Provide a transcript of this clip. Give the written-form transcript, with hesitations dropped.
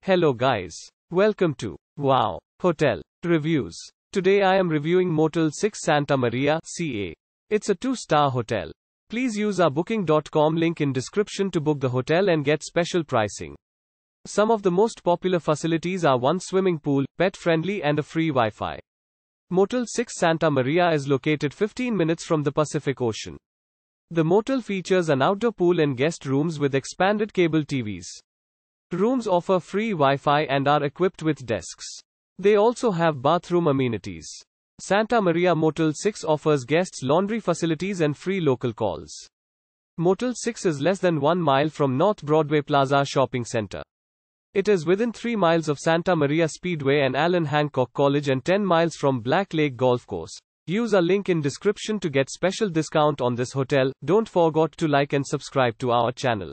Hello guys. Welcome to Wow Hotel Reviews. Today I am reviewing Motel 6 Santa Maria, CA. It's a 2-star hotel. Please use our booking.com link in description to book the hotel and get special pricing. Some of the most popular facilities are one swimming pool, pet-friendly and a free Wi-Fi. Motel 6 Santa Maria is located 15 minutes from the Pacific Ocean. The motel features an outdoor pool and guest rooms with expanded cable TVs. Rooms offer free Wi-Fi and are equipped with desks. They also have bathroom amenities. Santa Maria Motel 6 offers guests laundry facilities and free local calls. Motel 6 is less than 1 mile from North Broadway Plaza shopping center. It is within 3 miles of Santa Maria Speedway and Allan Hancock College and 10 miles from Black Lake Golf Course. Use our link in description to get special discount on this hotel. Don't forget to like and subscribe to our channel.